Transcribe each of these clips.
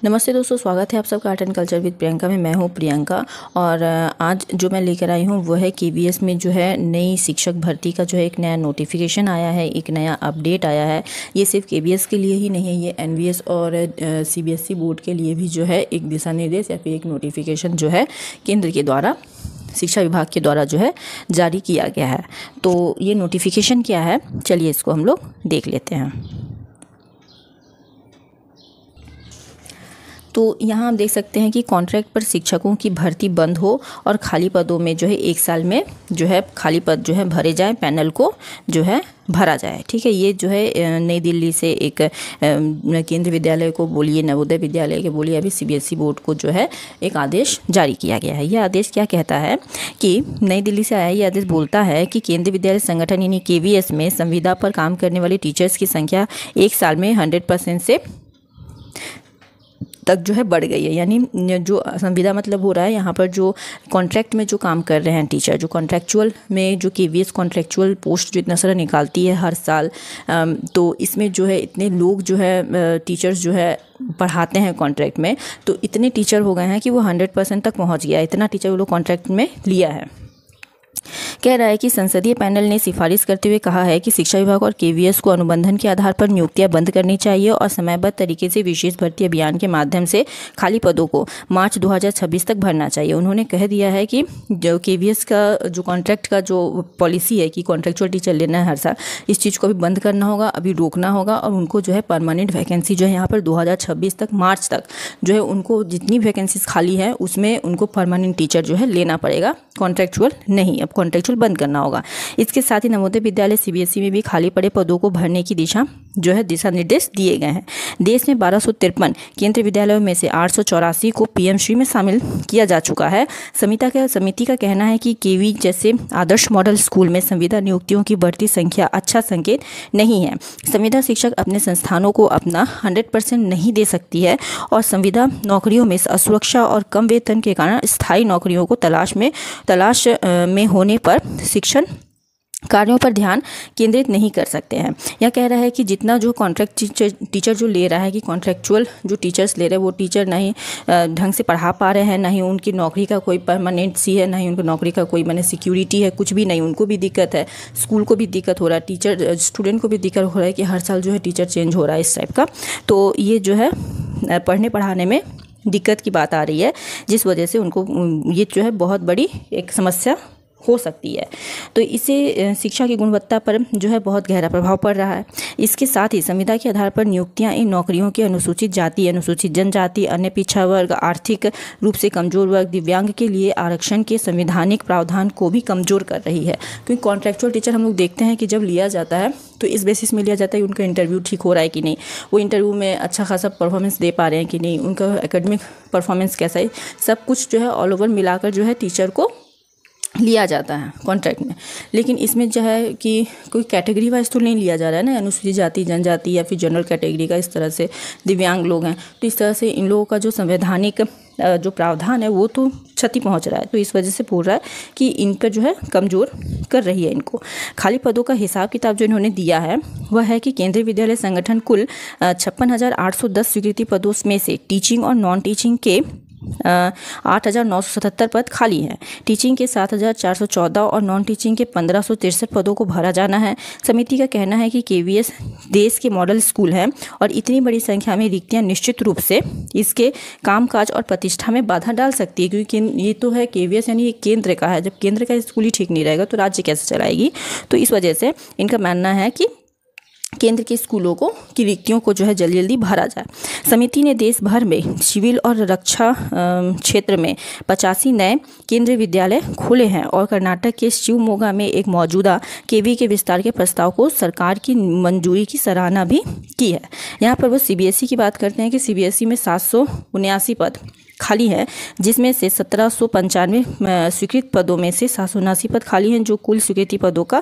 नमस्ते दोस्तों, स्वागत है आप सबका art and culture with Priyanka में। मैं हूं प्रियंका और आज जो मैं लेकर आई हूं वो है केवीएस में जो है नई शिक्षक भर्ती का जो है एक नया नोटिफिकेशन आया है, एक नया अपडेट आया है। ये सिर्फ केवीएस के लिए ही नहीं है, ये एनवीएस और सीबीएसई बोर्ड के लिए भी जो है एक दिशा निर्देश या फिर एक नोटिफिकेशन जो है केंद्र के द्वारा, शिक्षा विभाग के द्वारा जो है जारी किया गया है। तो ये नोटिफिकेशन क्या है, चलिए इसको हम लोग देख लेते हैं। तो यहाँ आप देख सकते हैं कि कॉन्ट्रैक्ट पर शिक्षकों की भर्ती बंद हो और खाली पदों में जो है 1 साल में जो है खाली पद जो है भरे जाए, पैनल को जो है भरा जाए। ठीक है, ये जो है नई दिल्ली से एक केंद्रीय विद्यालय को बोलिए, नवोदय विद्यालय के बोलिए, अभी सीबीएसई बोर्ड को जो है एक आदेश जारी किया गया है। यह आदेश क्या कहता है कि नई दिल्ली से आया ये आदेश बोलता है कि केंद्रीय विद्यालय संगठन यानी केवीएस में संविदा पर काम करने वाले टीचर्स की संख्या 1 साल में 100% से तक जो है बढ़ गई है। यानी जो संविदा मतलब हो रहा है यहाँ पर जो कॉन्ट्रैक्ट में जो काम कर रहे हैं टीचर, जो कॉन्ट्रैक्चुअल में जो केवीएस कॉन्ट्रैक्चुअल पोस्ट जो इतना सारा निकालती है हर साल, तो इसमें जो है इतने लोग जो है टीचर्स जो है पढ़ाते हैं कॉन्ट्रैक्ट में, तो इतने टीचर हो गए हैं कि वो 100% तक पहुँच गया। इतना टीचर वो लोग कॉन्ट्रैक्ट में लिया है। कह रहा है कि संसदीय पैनल ने सिफारिश करते हुए कहा है कि शिक्षा विभाग और केवीएस को अनुबंधन के आधार पर नियुक्तियां बंद करनी चाहिए और समयबद्ध तरीके से विशेष भर्ती अभियान के माध्यम से खाली पदों को मार्च 2026 तक भरना चाहिए। उन्होंने कह दिया है कि जो केवीएस का जो कॉन्ट्रैक्ट का जो पॉलिसी है कि कॉन्ट्रैक्चुअल टीचर लेना है हर साल, इस चीज़ को भी बंद करना होगा, अभी रोकना होगा और उनको जो है परमानेंट वैकेंसी जो है यहाँ पर 2026 तक मार्च तक जो है उनको जितनी वैकेंसीज खाली है उसमें उनको परमानेंट टीचर जो है लेना पड़ेगा, कॉन्ट्रैक्चुअल नहीं। अब कॉन्ट्रैक्चुअल बंद करना होगा। इसके साथ ही नवोदय विद्यालय सीबीएसई में भी खाली पड़े पदों को भरने की दिशा निर्देश दिए गए हैं। देश में 1253 केंद्रीय विद्यालयों में से 884 को पीएमश्री में शामिल किया जा चुका है। समिति का कहना है कि केवी जैसे आदर्श मॉडल स्कूल में संविदा नियुक्तियों की बढ़ती संख्या अच्छा संकेत नहीं है। संविदा शिक्षक अपने संस्थानों को अपना 100% नहीं दे सकती है और संविदा नौकरियों में असुरक्षा और कम वेतन के कारण स्थायी नौकरियों को तलाश में होने पर शिक्षण कार्यों पर ध्यान केंद्रित नहीं कर सकते हैं। यह कह रहा है कि जितना जो कॉन्ट्रैक्ट टीचर जो ले रहा है कि कॉन्ट्रैक्चुअल जो टीचर्स ले रहे हैं वो टीचर नहीं ढंग से पढ़ा पा रहे हैं, ना ही उनकी नौकरी का कोई परमानेंसी है, ना ही उनकी नौकरी का कोई माने सिक्योरिटी है, कुछ भी नहीं। उनको भी दिक्कत है, स्कूल को भी दिक्कत हो रहा है, टीचर स्टूडेंट को भी दिक्कत हो रहा है कि हर साल जो है टीचर चेंज हो रहा है इस टाइप का। तो ये जो है पढ़ने पढ़ाने में दिक्कत की बात आ रही है, जिस वजह से उनको ये जो है बहुत बड़ी एक समस्या हो सकती है। तो इससे शिक्षा की गुणवत्ता पर जो है बहुत गहरा प्रभाव पड़ रहा है। इसके साथ ही संविदा के आधार पर नियुक्तियां इन नौकरियों के अनुसूचित जाति, अनुसूचित जनजाति, अन्य पिछड़ा वर्ग, आर्थिक रूप से कमजोर वर्ग, दिव्यांग के लिए आरक्षण के संवैधानिक प्रावधान को भी कमजोर कर रही है। क्योंकि कॉन्ट्रैक्चुअल टीचर हम लोग देखते हैं कि जब लिया जाता है तो इस बेसिस में लिया जाता है कि उनका इंटरव्यू ठीक हो रहा है कि नहीं, वो इंटरव्यू में अच्छा खासा परफॉर्मेंस दे पा रहे हैं कि नहीं, उनका एकेडमिक परफॉर्मेंस कैसा है, सब कुछ जो है ऑल ओवर मिलाकर जो है टीचर को लिया जाता है कॉन्ट्रैक्ट में। लेकिन इसमें जो है कि कोई कैटेगरी वाइज तो नहीं लिया जा रहा है ना, अनुसूचित जाति, जनजाति या फिर जनरल कैटेगरी का, इस तरह से दिव्यांग लोग हैं, तो इस तरह से इन लोगों का जो संवैधानिक जो प्रावधान है वो तो क्षति पहुंच रहा है। तो इस वजह से बोल रहा है कि इन पर जो है कमज़ोर कर रही है इनको। खाली पदों का हिसाब किताब जो इन्होंने दिया है वह है कि केंद्रीय विद्यालय संगठन कुल 56,810 स्वीकृति पदों में से टीचिंग और नॉन टीचिंग के 8,977 पद खाली हैं। टीचिंग के 7,414 और नॉन टीचिंग के 1,563 पदों को भरा जाना है। समिति का कहना है कि केवीएस देश के मॉडल स्कूल हैं और इतनी बड़ी संख्या में रिक्तियां निश्चित रूप से इसके कामकाज और प्रतिष्ठा में बाधा डाल सकती है, क्योंकि ये तो है केवीएस यानी केंद्र का है। जब केंद्र का स्कूल ही ठीक नहीं रहेगा तो राज्य कैसे चलाएगी। तो इस वजह से इनका मानना है कि केंद्र के स्कूलों की रिक्तियों को जो है जल्दी जल्दी भरा जाए। समिति ने देश भर में सिविल और रक्षा क्षेत्र में 85 नए केंद्रीय विद्यालय खोले हैं और कर्नाटक के शिवमोगा में एक मौजूदा केवी के विस्तार के प्रस्ताव को सरकार की मंजूरी की सराहना भी की है। यहाँ पर वो सीबीएसई की बात करते हैं कि सीबीएसई में 779 पद खाली है, जिसमें से 1795 स्वीकृत पदों में से 779 पद खाली हैं, जो कुल स्वीकृति पदों का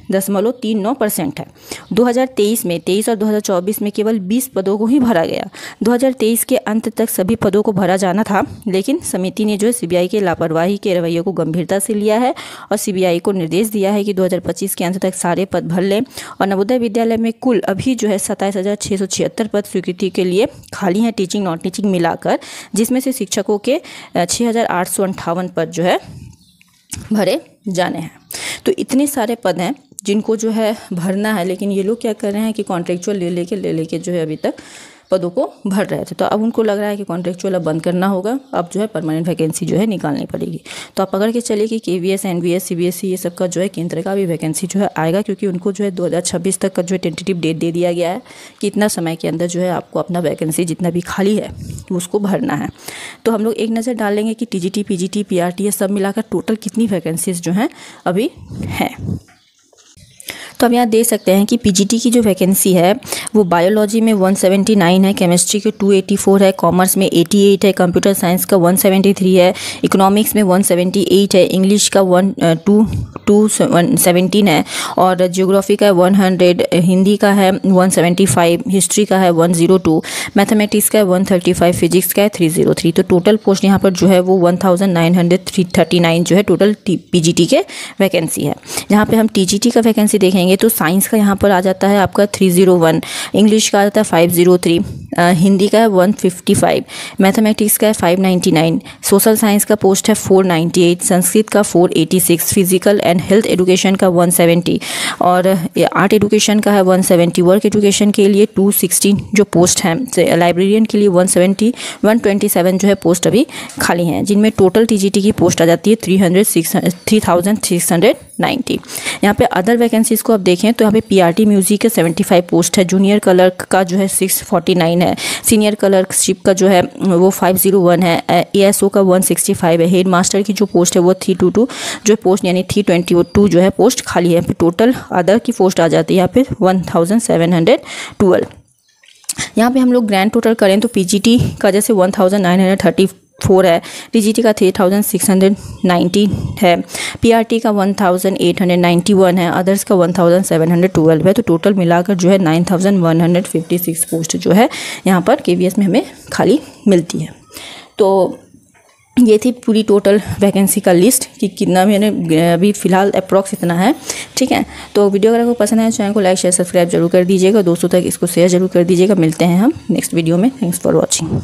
20.39% है। 2023 में 23 और 2024 में केवल 20 पदों को ही भरा गया। 2023 के अंत तक सभी पदों को भरा जाना था, लेकिन समिति ने जो है सीबीआई के लापरवाही के रवैये को गंभीरता से लिया है और सीबीआई को निर्देश दिया है कि 2025 के अंत तक सारे पद भर लें। और नवोदय विद्यालय में कुल अभी जो है 27,676 पद स्वीकृति के लिए खाली हैं, टीचिंग नॉन टीचिंग मिलाकर, जिसमें से शिक्षकों के 6,858 पद जो है भरे जाने हैं। तो इतने सारे पद हैं जिनको जो है भरना है, लेकिन ये लोग क्या कर रहे हैं कि कॉन्ट्रेक्चुअल ले लेके जो है अभी तक पदों को भर रहे थे। तो अब उनको लग रहा है कि कॉन्ट्रेक्चुअल अब बंद करना होगा, अब जो है परमानेंट वैकेंसी जो है निकालनी पड़ेगी। तो आप पकड़ के चलिए कि केवीएस, एनवीएस, सीबीएसई ये सब का जो है केंद्र का भी वैकेंसी जो है आएगा, क्योंकि उनको जो है 2026 तक का जो है टेंटेटिव डेट दे दिया गया है कि इतना समय के अंदर जो है आपको अपना वैकेंसी जितना भी खाली है उसको भरना है। तो हम लोग एक नज़र डालेंगे कि टीजीटी, पीजीटी, पीआरटी ये सब मिलाकर टोटल कितनी वैकेंसीज जो हैं अभी हैं। तो अब यहाँ देख सकते हैं कि पीजीटी की जो वैकेंसी है वो बायोलॉजी में 179 है, केमिस्ट्री के 284 है, कॉमर्स में 88 है, कंप्यूटर साइंस का 173 है, इकोनॉमिक्स में 178 है, इंग्लिश का 217 है, और ज्योग्राफी का 100, हिंदी का है 175, हिस्ट्री का है 102, मैथमेटिक्स का 135, फिजिक्स का है 303। तो टोटल पोस्ट यहाँ पर जो है वो 1939 जो है टोटल पीजीटी के वैकेंसी है। जहाँ पे हम टीजीटी का वैकेंसी देखेंगे तो साइंस का यहाँ पर आ जाता है आपका 301, इंग्लिश का आ जाता है 503, हिंदी का है 155, मैथमेटिक्स का है 599, सोशल साइंस का पोस्ट है 498, संस्कृत का 486, फिजिकल एंड हेल्थ एजुकेशन का 170, और आर्ट एजुकेशन का है 170, वर्क एजुकेशन के लिए 216 जो पोस्ट हैं, लाइब्रेरियन के लिए 127 जो है पोस्ट अभी खाली हैं, जिनमें टोटल टीजीटी की पोस्ट आ जाती है 3690। यहाँ पे अदर वैकेंसीज को अब देखें तो यहाँ पे पीआरटी म्यूजिक के 75 पोस्ट है, जूनियर क्लर्क का जो है 649 है, सीनियर क्लर्कशिप का जो है वो 501 है, एएसओ का 165 है, हेड मास्टर की जो पोस्ट है वो 322 जो पोस्ट यानी 322 जो है पोस्ट खाली है। टोटल अदर की पोस्ट आ जाती है यहाँ पे 1712। यहाँ पे हम लोग ग्रैंड टोटल करें तो पीजीटी का जैसे 1934 है, टीजीटी का 3690 है, पीआरटी का 1891 है, अदर्स का 1712 है। तो टोटल मिलाकर जो है 9156 पोस्ट जो है यहाँ पर केवीएस में हमें खाली मिलती है। तो ये थी पूरी टोटल वैकेंसी का लिस्ट कि कितना मैंने अभी फ़िलहाल अप्रॉक्स इतना है। ठीक है, तो वीडियो अगर आपको पसंद आए चैनल को लाइक शेयर सब्सक्राइब जरूर कर दीजिएगा, दोस्तों तक इसको शेयर जरूर कर दीजिएगा। मिलते हैं हम नेक्स्ट वीडियो में। Thanks for watching.